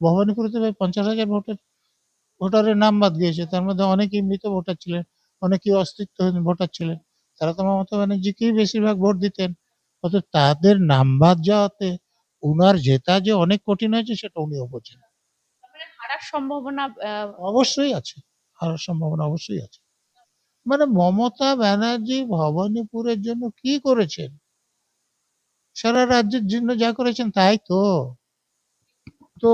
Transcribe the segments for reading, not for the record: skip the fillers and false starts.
ভবানীপুরে তো প্রায় 50,000 ভোটারের নাম বাদ গিয়েছে। তার মধ্যে অনেকেই মৃত ভোটার ছিলেন, অনেকেই অস্তিত্বহীন ভোটার ছিলেন। তারা তো মমতা ব্যানার্জিকেই বেশিরভাগ ভোট দিতেন। অতএব তাদের নাম বাদ যাওয়াতে উনার জেতা যে অনেক কঠিন হয়েছে সেটা উনিও বোঝেন। মানে হারার সম্ভাবনা অবশ্যই আছে, হারার সম্ভাবনা অবশ্যই আছে। মানে মমতা ব্যানার্জি ভবানীপুরের জন্য কি করেছেন? সারা রাজ্যের জন্য যা করেছেন তাই তো। তো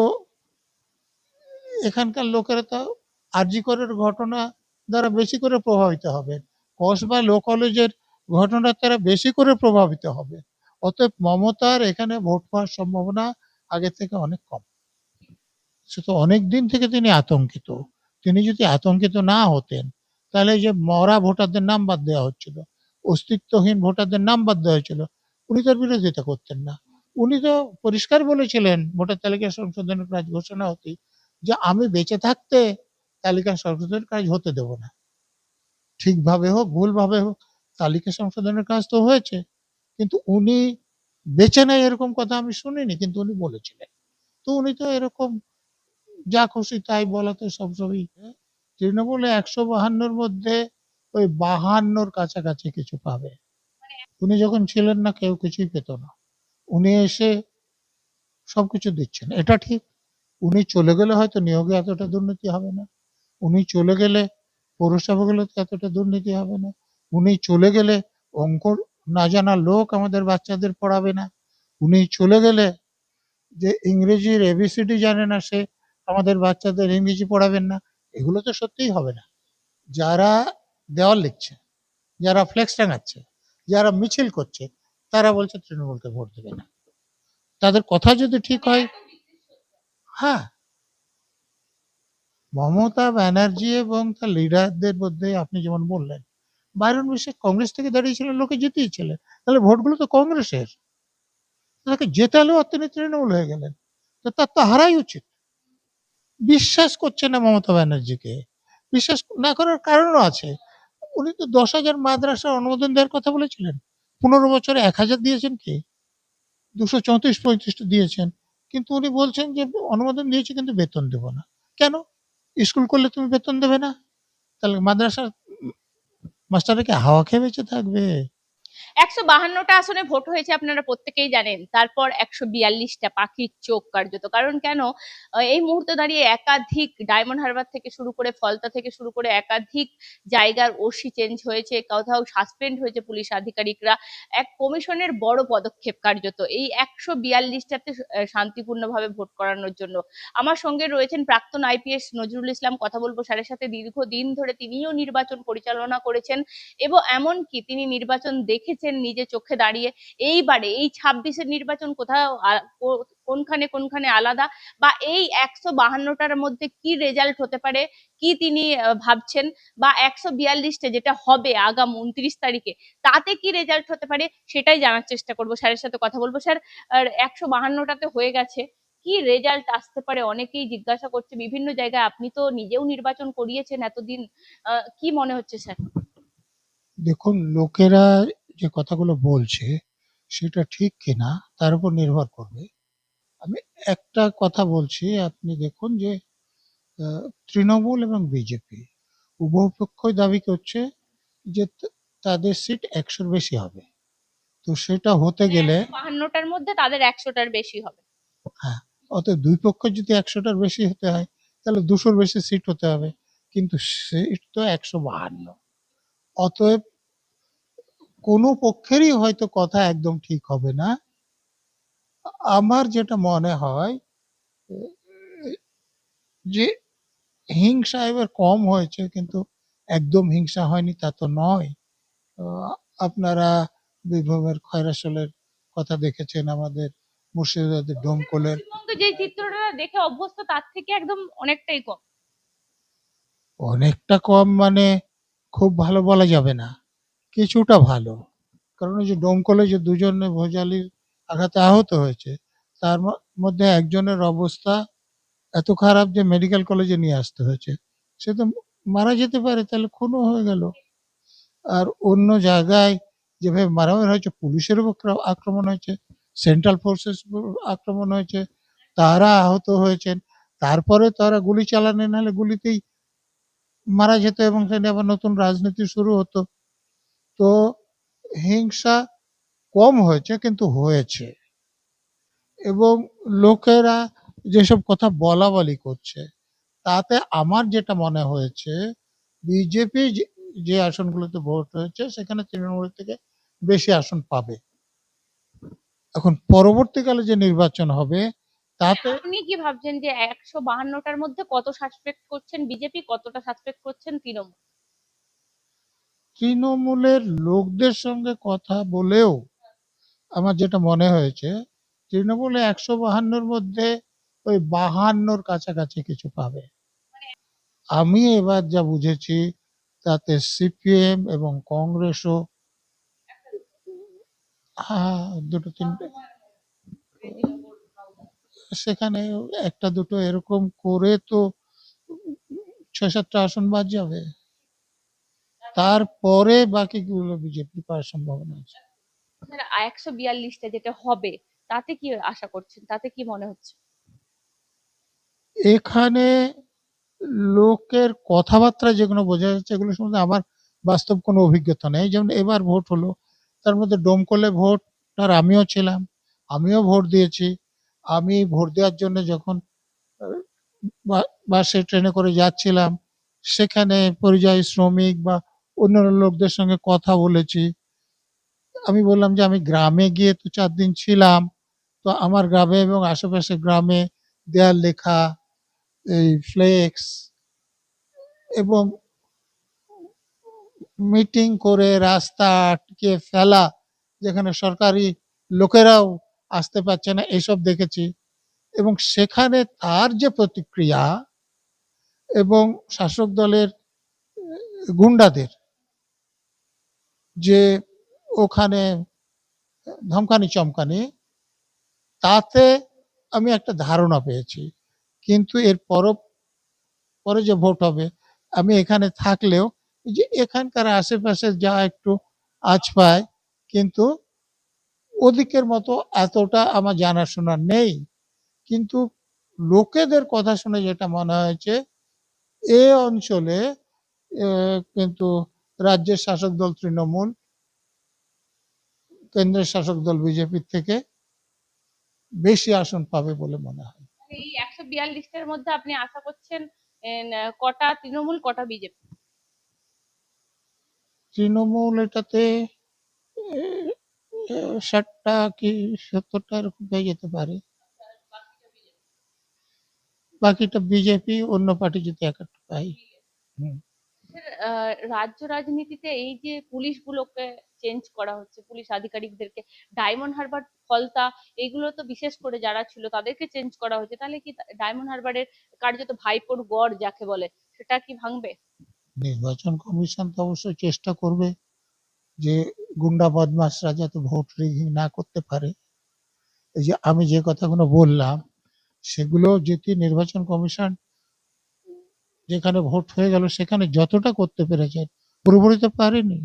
এখানকার লোকেরা তো আরজি করের ঘটনা দ্বারা বেশি করে প্রভাবিত হবেন। কসবা ল কলেজের ঘটনার দ্বারা বেশি করে প্রভাবিত হবে। অতএব মমতার এখানে ভোট পাওয়ার সম্ভাবনা আগের থেকে অনেক কম। সে তো অনেক দিন থেকে তিনি আতঙ্কিত। তিনি যদি আতঙ্কিত না হতেন তাহলে এই যে মরা ভোটারদের নাম বাদ দেওয়া হচ্ছিল, অস্তিত্বহীন ভোটারদের নাম বাদ দেওয়া হয়েছিল, উনি তার বিরোধিতা করতেন না। উনি তো পরিষ্কার বলেছিলেন ভোটার তালিকা সংশোধনের কাজ ঘোষণা হতেই যে আমি বেঁচে থাকতে তালিকা সংশোধনের কাজ হতে দেব না। ঠিকভাবে হোক ভুলভাবে হোক তালিকা সংশোধনের কাজ তো হয়েছে, কিন্তু উনি বেঁচে নেই এরকম কথা আমি শুনিনি, কিন্তু উনি বলেছিলেন। তো উনি তো এরকম যা খুশি তাই বলাতে সবসময় তৃণমূলে 152-র মধ্যে ওই 52-র কাছাকাছি কিছু পাবে। উনি যখন ছিলেন না কেউ কিছুই পেত না, উনি এসে সবকিছু দিচ্ছেন, এটা ঠিক। উনি চলে গেলে হয়তো নিয়োগে এতটা দুর্নীতি হবে না, উনি চলে গেলে পৌরসভাগুলোতে এতটা দুর্নীতি হবে না, উনি চলে গেলে অঙ্ক না জানা লোক আমাদের বাচ্চাদের পড়াবে না, উনি চলে গেলে যে ইংরেজির এবিসিডি জানে না সে আমাদের বাচ্চাদের ইংরেজি পড়াবেন না। এগুলো তো সত্যিই হবে না। যারা দেওয়াল লিখছে, যারা ফ্লেক্স টাঙাচ্ছে, যারা মিছিল করছে, তারা বলছে তৃণমূলকে ভোট দেবে না। তাদের কথা যদি ঠিক হয়, হ্যাঁ, মমতা ব্যানার্জি এবং তার লিডারদের মধ্যে আপনি যেমন বললেন, বাইরন বিশ্বাস কংগ্রেস থেকে দাঁড়িয়েছিলেন, লোকে জিতিয়েছিলেন, তাহলে ভোটগুলো তো কংগ্রেসের। তাকে জেতালেও তিনি তৃণমূল হয়ে গেলেন, তো তার তো হারাই উচিত। বিশ্বাস করছে না মমতা ব্যানার্জিকে। বিশ্বাস না করার কারণও আছে। উনি তো 10,000 মাদ্রাসার অনুমোদন দেওয়ার কথা বলেছিলেন। 15 বছরে 1,000 দিয়েছেন কি? 234-35টা দিয়েছেন। কিন্তু উনি বলছেন যে অনুমোদন দিয়েছি কিন্তু বেতন দেব না। কেন? স্কুল করলে তুমি বেতন দেবে না? তাহলে মাদ্রাসার মাস্টাররা কি হাওয়া খেয়ে বেঁচে থাকবে? 152টা আসনে ভোট হয়েছে আপনারা প্রত্যেকেই জানেন। তারপর 142টা, পাখির চোখ কার্যত। কারণ কেন, এই মুহূর্তে দাঁড়িয়ে একাধিক ডায়মন্ড হারবার থেকে শুরু করে ফলতা থেকে শুরু করে একাধিক জায়গার ওসি চেঞ্জ হয়েছে, কোথাও সাসপেন্ড হয়েছে পুলিশ আধিকারিকরা। এক কমিশনের বড় পদক্ষেপ কার্যত এই 142টাতে শান্তিপূর্ণভাবে ভোট করানোর জন্য। আমার সঙ্গে রয়েছেন প্রাক্তন আইপিএস নজরুল ইসলাম, কথা বলবো স্যারের সাথে। দীর্ঘদিন ধরে তিনিও নির্বাচন পরিচালনা করেছেন এবং এমনকি তিনি নির্বাচন দেখেছেন নিজে চোখে দাঁড়িয়ে। এইবারে এই 26-এর নির্বাচন কোথাও কোনখানে কোনখানে আলাদা, বা এই 152টার মধ্যে কি রেজাল্ট হতে পারে, কি তিনি ভাবছেন, বা 142টা যেটা হবে আগাম 29 তারিখে, তাতে কি রেজাল্ট হতে পারে, সেটাই জানার চেষ্টা করবো, স্যারের সাথে কথা বলবো। স্যার, 152টাতে হয়ে গেছে, কি রেজাল্ট আসতে পারে অনেকেই জিজ্ঞাসা করছে বিভিন্ন জায়গায়। আপনি তো নিজেও নির্বাচন করিয়েছেন এতদিন, কি মনে হচ্ছে স্যার? দেখুন, লোকেরা যে কথাগুলো বলছে সেটা ঠিক কিনা তার উপর নির্ভর করবে। আমি একটা কথা বলছি, আপনি দেখুন যে তৃণমূল এবং বিজেপি উভয় পক্ষই দাবি করছে যে তাদের সিট 100-র বেশি হবে। তো সেটা হতে গেলে 152টার মধ্যে তাদের 100টার বেশি হবে। হ্যাঁ, অতএব দুই পক্ষ যদি 100-টার বেশি হতে হয় তাহলে 200-র বেশি সিট হতে হবে। কিন্তু সিট তো 152। অতএব কোনো পক্ষেরই হয়তো কথা একদম ঠিক হবে না। আমার যেটা মনে হয় যে হিংসা এবার কম হয়েছে, কিন্তু একদম হিংসা হয়নি তা তো নয়। আপনারা বীরভূমের খয়রাশোলের কথা দেখেছেন, আমাদের মুর্শিদাবাদের ডোমকলের। পশ্চিমবঙ্গে যে চিত্রটা দেখে অভ্যস্ত তার থেকে একদম অনেকটাই কম। অনেকটা কম মানে খুব ভালো বলা যাবে না, কিছুটা ভালো। কারণ ওই যে ডোমকলে যে দুজনে ভোজালির আঘাতে আহত হয়েছে, তার মধ্যে একজনের অবস্থা এত খারাপ যে মেডিকেল কলেজে নিয়ে আসতে হয়েছে। সে তো মারা যেতে পারে, তাহলে খুনও হয়ে গেল। আর অন্য জায়গায় যেভাবে মারামারি হয়েছে, পুলিশের উপর আক্রমণ হয়েছে, সেন্ট্রাল ফোর্সেস আক্রমণ হয়েছে, তারা আহত হয়েছেন। তারপরে তারা গুলি চালানে নাহলে গুলিতেই মারা যেত এবং সেখানে আবার নতুন রাজনীতি শুরু হতো। তো হিংসা কম হয়েছে কিন্তু হয়েছে, এবং লোকেরা যেসব কথা বলাবলি করছে তাতে আমার যেটা মনে হয়েছে বিজেপি যে আসনগুলোতে ভোট হয়েছে সেখানে তৃণমূলের থেকে বেশি আসন পাবে। এখন পরবর্তীকালে যে নির্বাচন হবে তাতে আপনি কি ভাবছেন যে 152টার মধ্যে কত সাসপেক্ট করছেন বিজেপি, কতটা সাসপেক্ট করছেন তৃণমূল? তৃণমূলের লোকদের সঙ্গে কথা বলেও আমার যেটা মনে হয়েছে তৃণমূলে 152-র মধ্যে ওই 52-র কাছাকাছি কিছু পাবে। আমি এবার যা বুঝেছি তাতে সিপিএম এবং কংগ্রেসও দুটো তিনটে সেখানে একটা দুটো এরকম করে তো 6-7টা আসন বাদ যাবে, তারপরে বাকিগুলো বিজেপি পাওয়ার সম্ভাবনা আছে। 142টা যেটা হবে তাতে কি আশা করছেন, তাতে কি মনে হচ্ছে? এখানে লোকের কথাবার্তা যেগুলো বোঝা যাচ্ছে এগুলো সম্বন্ধে আমার বাস্তব কোনো অভিজ্ঞতা নেই। যেমন এবার ভোট হলো, তার মধ্যে ডোমকলে ভোটটার আমিও ছিলাম, আমিও ভোট দিয়েছি। আমি ভোট দেওয়ার জন্য যখন বাসে ট্রেনে করে যাচ্ছিলাম সেখানে পরিযায়ী শ্রমিক বা অন্যান্য লোকদের সঙ্গে কথা বলেছি। আমি বললাম যে আমি গ্রামে গিয়ে তো 4 দিন ছিলাম, তো আমার গ্রামে এবং আশেপাশে গ্রামে দেয়াল লেখা, এই ফ্লেক্স এবং মিটিং করে রাস্তা আটকে ফেলা, যেখানে সরকারি লোকেরাও আসতে পারছে না, এসব দেখেছি। এবং সেখানে তার যে প্রতিক্রিয়া এবং শাসক দলের গুন্ডাদের যে ওখানে ধমকানি চমকানি, তাতে আমি একটা ধারণা পেয়েছি। কিন্তু এর পরে যে ভোট হবে আমি এখানে থাকলেও যে এখানকার আশেপাশে যা একটু আঁচ পায়, কিন্তু ওদিকের মতো এতটা আমার জানাশোনা নেই। কিন্তু লোকেদের কথা শুনে যেটা মনে হয়েছে এ অঞ্চলে কিন্তু রাজ্যের শাসক দল তৃণমূল, কেন্দ্রের শাসক দল বিজেপির থেকে বেশি আসন পাবে বলে মনে হয়। এই 142টার মধ্যে আপনি আশা করছেন কটা তৃণমূল, কটা বিজেপি? তৃণমূল এটাতে 60টা কি 70টা এরকম হয়ে যেতে পারে, বাকিটা বিজেপি, অন্য পার্টি যদি এক একটা পাই। হুম। রাজ্য রাজনীতিতে এই যে পুলিশগুলোকে চেঞ্জ করা হচ্ছে, পুলিশ আধিকারিকদেরকে, ডায়মন্ড হারবার, ফলতা, এগুলো তো বিশেষ করে যারা ছিল তাদেরকে চেঞ্জ করা হচ্ছে, তাহলে কি ডায়মন্ড হারবারের কার্যত ভাইপোর গড় যাকে বলে সেটা কি ভাঙবে? নির্বাচন কমিশন তো অবশ্যই চেষ্টা করবে যে গুন্ডা বদমাশরা যাতে ভোট রিগিং না করতে পারে। এই যে আমি যে কথাগুলো বললাম সেগুলো যদি নির্বাচন কমিশন যেখানে ভোট হয়ে গেল সেখানে যতটা করতে পেরেছে, পুরোপুরি তো পারেনি,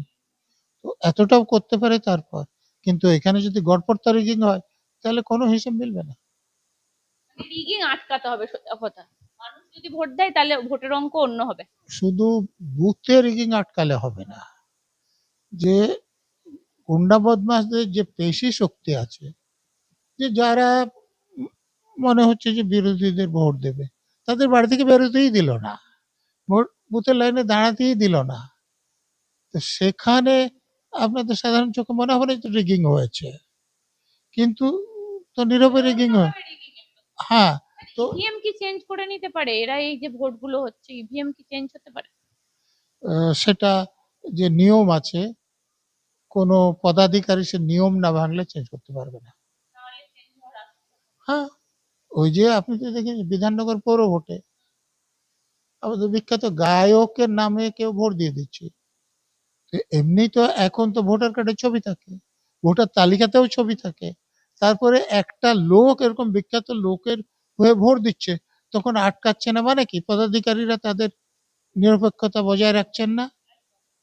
তো এতটাও করতে পারে তারপর। কিন্তু এখানে যদি গড়পড়তা রিগিং হয় তাহলে কোনো হিসেব মিলবে না। রিগিং আটকাতে হবে, সোজা কথা। মানুষ যদি ভোট দেয় তাহলে ভোটের অঙ্ক অন্য হবে। শুধু বুথে রিগিং আটকালে হবে না, যে গুন্ডা বদমাশদের যে পেশি শক্তি আছে, যে যারা মনে হচ্ছে যে বিরোধীদের ভোট দেবে, তাদের বাড়ি থেকে বেরোতেই দিল না, ভোট বুথের লাইনে দাঁড়াতেই দিল না। তো সেখানে আপনাদের সাধারণ চোখে মনে হবে না তো রিগিং হয়েছে, কিন্তু তো নীরবে রিগিং হয়। হ্যাঁ, তো ইভিএম কি চেঞ্জ করে নিতে পারে এরা? এই যে ভোটগুলো হচ্ছে, ইভিএম কি চেঞ্জ হতে পারে? সেটা যে নিয়ম আছে, কোনো পদাধিকারী সে নিয়ম না ভাঙলে চেঞ্জ করতে পারবে না। হ্যাঁ, ওই যে আপনি তো দেখেন বিধাননগর পৌর ভোটে আমাদের বিখ্যাত গায়কের নামে কেউ ভোট দিয়ে দিচ্ছে। তো এমনি তো এখন তো ভোটার কার্ডে ছবি থাকে, ভোটার তালিকাতেও ছবি থাকে, তারপরে একটা লোক এরকম বিখ্যাত লোকের হয়ে ভোট দিচ্ছে, তখন আটকাচ্ছে না মানে কি পদাধিকারীরা তাদের নিরপেক্ষতা বজায় রাখছেন না,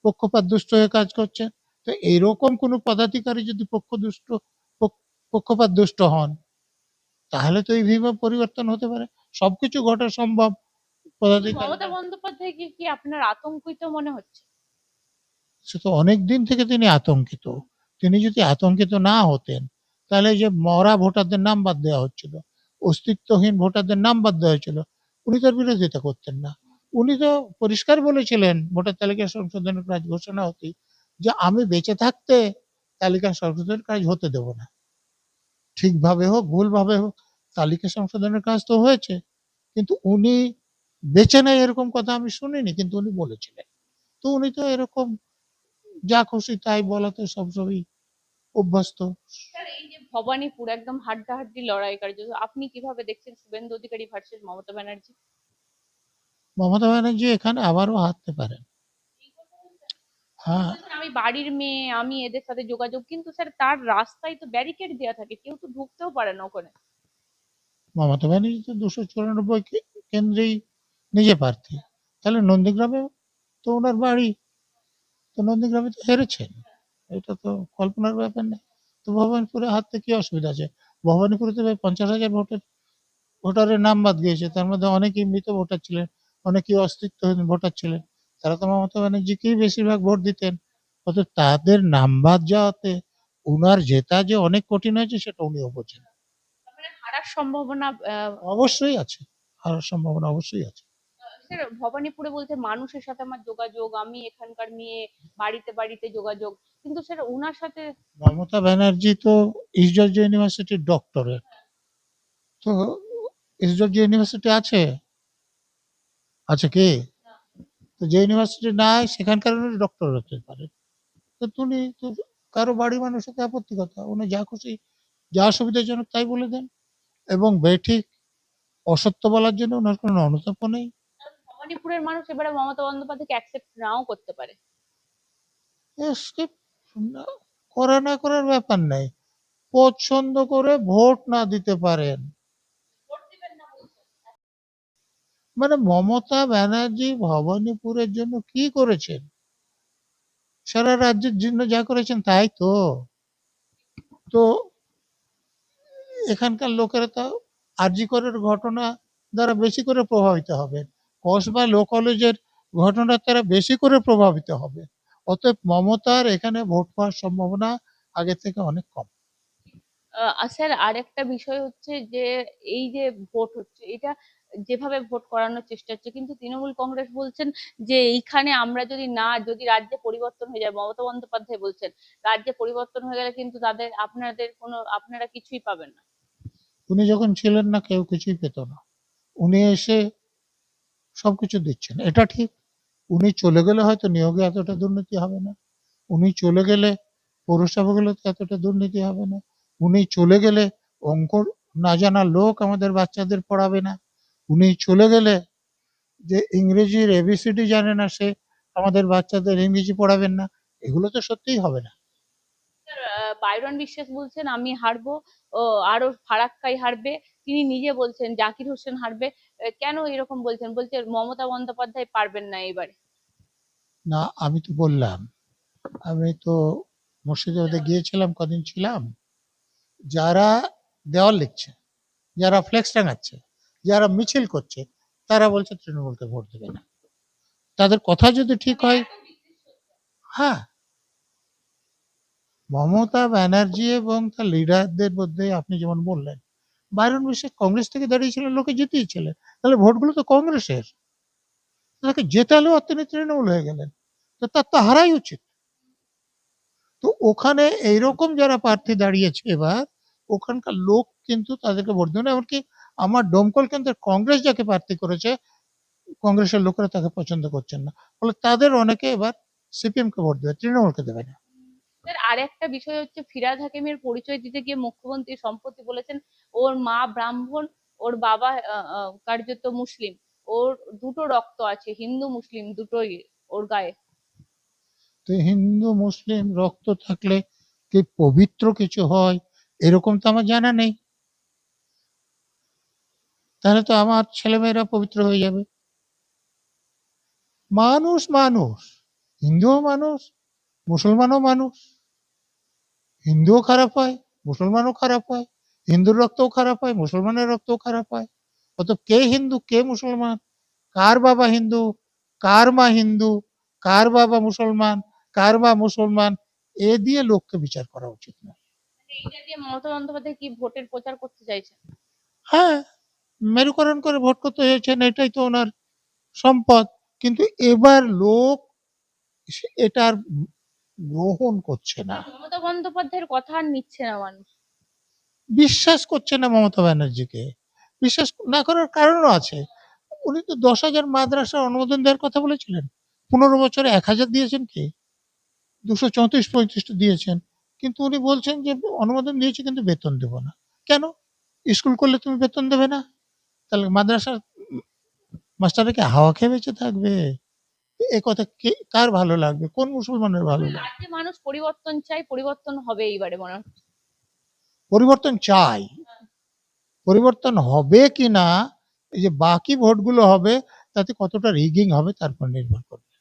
পক্ষপাত দুষ্ট হয়ে কাজ করছেন। তো এইরকম কোনো পদাধিকারী যদি পক্ষপাত দুষ্ট হন তাহলে তো ইভিএম পরিবর্তন হতে পারে। সবকিছু ঘটা সম্ভব পদাধিকারী। মমতা বন্দ্যোপাধ্যায়কে কি আপনার আতঙ্কিত মনে হচ্ছে? সে তো অনেক দিন থেকে তিনি আতঙ্কিত। তিনি যদি আতঙ্কিত না হতেন তাহলে যে মরা ভোটারদের নাম বাদ দেওয়া হচ্ছিল, অস্তিত্বহীন ভোটারদের নাম বাদ দেওয়া হয়েছিল, উনি তার বিরোধিতা করতেন না। উনি তো পরিষ্কার বলেছিলেন ভোটার তালিকা সংশোধনের কাজ ঘোষণা হতেই যে আমি বেঁচে থাকতে তালিকা সংশোধনের কাজ হতে দেব না। ঠিকভাবে হোক ভুলভাবে হোক তালিকা সংশোধনের কাজ তো হয়েছে, কিন্তু উনি বেঁচে নেই এরকম কথা আমি শুনিনি, কিন্তু উনি বলেছিলেন। তো উনি তো এরকম যা খুশি তাই বলাতে সবসময় অভ্যস্ত। স্যার, এই যে ভবানীপুর একদম হাড্ডাহাড্ডি লড়াই কার্যত, আপনি কিভাবে দেখছেন শুভেন্দু অধিকারী ভার্সেস মমতা ব্যানার্জি? মমতা ব্যানার্জি এখানে আবারও হারতে পারেন। হ্যাঁ, বলছেন আমি বাড়ির মেয়ে, আমি এদের সাথে যোগাযোগ, কিন্তু স্যার তার রাস্তায় তো ব্যারিকেড দেওয়া থাকে, কেউ তো ঢুকতেও পারে না ওখানে। মমতা ব্যানার্জি তো 294 কেন্দ্রেই নিজে প্রার্থী। তাহলে নন্দীগ্রামে তো ওনার বাড়ি, তো নন্দীগ্রামে তো হেরেছেন, এটা তো কল্পনার ব্যাপার নেই। তো ভবানীপুরে হারতে কি অসুবিধা আছে? ভবানীপুরে তো প্রায় 50,000 ভোটারের নাম বাদ গিয়েছে, তার মধ্যে অনেকেই মৃত ভোটার ছিলেন, অনেকেই অস্তিত্বহীন ভোটার ছিলেন। তারা তো মমতা ব্যানার্জিকেই বেশিরভাগ ভোট দিতেন। অর্থাৎ তাদের নাম বাদ যাওয়াতে উনার জেতা যে অনেক কঠিন হয়েছে সেটা উনিও বোঝেন। তার মানে হারার সম্ভাবনা অবশ্যই আছে, হারার সম্ভাবনা অবশ্যই আছে। স্যার ভবানীপুরে বলছে মানুষের সাথে আমার যোগাযোগ, আমি এখানকার মেয়ে, বাড়িতে বাড়িতে যোগাযোগ, কিন্তু স্যার ওনার সাথে মমতা ব্যানার্জি তো ইস্ট জর্জিয়া ইউনিভার্সিটির ডক্টরেট। তো ইস্ট জর্জিয়া ইউনিভার্সিটি আছে, আছে কি? তো যে ইউনিভার্সিটি নাই সেখানকার ডক্টর হতে পারে। তো উনি তো কারো বাড়ি মানুষের সাথে আপত্তি কথা, উনি যা খুশি যা সুবিধাজনক তাই বলে দেন, এবং বেঠিক অসত্য বলার জন্য ওনার কোনো অনুতাপ নেই। ভবানীপুরের মানুষ এবারে মমতা বন্দ্যোপাধ্যায়কে অ্যাকসেপ্ট নাও করতে পারে। স্কিপ করা না করার ব্যাপার নেই, পছন্দ করে ভোট না দিতে পারেন। মানে মমতা ব্যানার্জি ভবানীপুরের জন্য কি করেছেন? সারা রাজ্যের জন্য যা করেছেন তাই তো। তো এখানকার লোকেরা তো আরজি করের ঘটনা দ্বারা বেশি করে প্রভাবিত হবেন, কসবা ল কলেজের ঘটনার দ্বারা বেশি করে প্রভাবিত হবে। অতএব মমতার এখানে ভোট পাওয়ার সম্ভাবনা আগের থেকে অনেক কম। স্যার আরেকটা বিষয় হচ্ছে যে এই যে ভোট হচ্ছে এটা যেভাবে ভোট করানোর চেষ্টা হচ্ছে, কিন্তু তৃণমূল কংগ্রেস বলছেন যে এইখানে আমরা যদি রাজ্যে পরিবর্তন হয়ে যায়, মমতা বন্দ্যোপাধ্যায় বলছেন রাজ্যে পরিবর্তন হয়ে গেলে কিন্তু আপনারা কিছুই পাবেন না। উনি যখন ছিলেন না কেউ কিছুই পেত না, উনি এসে সবকিছু দিচ্ছেন, এটা ঠিক। উনি চলে গেলে হয়তো নিয়োগে এতটা দুর্নীতি হবে না, উনি চলে গেলে পৌরসভাগুলোতে এতটা দুর্নীতি হবে না, উনি চলে গেলে অঙ্ক না জানা লোক আমাদের বাচ্চাদের পড়াবে না, উনি চলে গেলে যে ইংরেজির এবিসিডি জানে না সে আমাদের বাচ্চাদের ইংরেজি পড়াবেন না। এগুলো তো সত্যিই হবে না। বাইরন বিশ্বাস বলছেন আমি হারবো, ও আরো ফারাক্কাই হারবে, তিনি নিজে বলছেন জাকির হোসেন হারবে। কেন এরকম বলছেন? বলছে মমতা বন্দ্যোপাধ্যায় পারবেন না এবারে। না, আমি তো বললাম, আমি তো মুর্শিদাবাদে গিয়েছিলাম, কদিন ছিলাম। যারা দেওয়াল লিখছে, যারা ফ্লেক্স টাঙাচ্ছে, যারা মিছিল করছে, তারা বলছে তৃণমূলকে ভোট দেবে না। তাদের কথা যদি ঠিক হয়, হ্যাঁ, মমতা ব্যানার্জি এবং তার লিডারদের মধ্যে আপনি যেমন বললেন, বাইরন বিশ্বাস কংগ্রেস থেকে দাঁড়িয়েছিলেন, লোকে জিতিয়েছিলেন, তাহলে ভোটগুলো তো কংগ্রেসের। তাকে জেতালেও তিনি তৃণমূল হয়ে গেলেন, তো তার তো হারাই উচিত। তো ওখানে এইরকম যারা প্রার্থী দাঁড়িয়েছে এবার, ওখানকার লোক কিন্তু তাদেরকে ভোট দেবে না। এমনকি আমার ডোমকল কেন্দ্রের কংগ্রেস যাকে প্রার্থী করেছে, কংগ্রেসের লোকেরা তাকে পছন্দ করছেন না, ফলে তাদের অনেকে এবার সিপিএম কে ভোট দেবে, তৃণমূলকে দেবে না। স্যার আরেকটা বিষয় হচ্ছে ফিরহাদ হাকিমের পরিচয় দিতে গিয়ে মুখ্যমন্ত্রী সম্প্রতি বলেছেন ওর মা ব্রাহ্মণ, ওর বাবা কার্যত মুসলিম, ওর দুটো রক্ত আছে, হিন্দু মুসলিম দুটোই ওর গায়ে। তো হিন্দু মুসলিম রক্ত থাকলে কি পবিত্র কিছু হয় এরকম তো আমার জানা নেই। তাহলে তো আমার ছেলেমেয়েরা পবিত্র হয়ে যাবে। মানুষ মানুষ, হিন্দুও মানুষ, মুসলমানও মানুষ। হিন্দুও খারাপ হয়, মুসলমানও খারাপ হয়, হিন্দুর রক্তও খারাপ হয়, মুসলমানের রক্তও খারাপ হয়। অতএব কে হিন্দু কে মুসলমান, কার বাবা হিন্দু, কার মা হিন্দু, কার বাবা মুসলমান, কার মা মুসলমান, এ দিয়ে লোককে বিচার করা উচিত না। মানে এইটা দিয়ে মমতা বন্দ্যোপাধ্যায় কি ভোটের প্রচার করতে চাইছেন? হ্যাঁ, মেরুকরণ করে ভোট করতে হয়েছেন, এটাই তো ওনার সম্পদ। কিন্তু এবার লোক এটা আর গ্রহণ করছে না, মমতা বন্দ্যোপাধ্যায়ের কথা আর নিচ্ছে না মানুষ। বিশ্বাস করছে না মমতা ব্যানার্জিকে। বিশ্বাস না করার কারণও আছে। উনি তো 10,000 মাদ্রাসার অনুমোদন দেওয়ার কথা বলেছিলেন। 15 বছরে 1,000 দিয়েছেন কি? 234-35টা দিয়েছেন। কিন্তু উনি বলছেন যে অনুমোদন দিয়েছি কিন্তু বেতন দেব না। কেন? স্কুল করলে তুমি বেতন দেবে না? তাহলে মাদ্রাসার মাস্টাররা কি হাওয়া খেয়ে বেঁচে থাকবে? এ কথা কার ভালো লাগবে? কোন মুসলমানের ভালো লাগবে? রাজ্যে মানুষ পরিবর্তন চায়, পরিবর্তন হবে এইবারে মনে হচ্ছে। পরিবর্তন চাই। পরিবর্তন হবে কিনা এই যে বাকি ভোটগুলো হবে তাতে কতটা রিগিং হবে তার উপর নির্ভর করবে।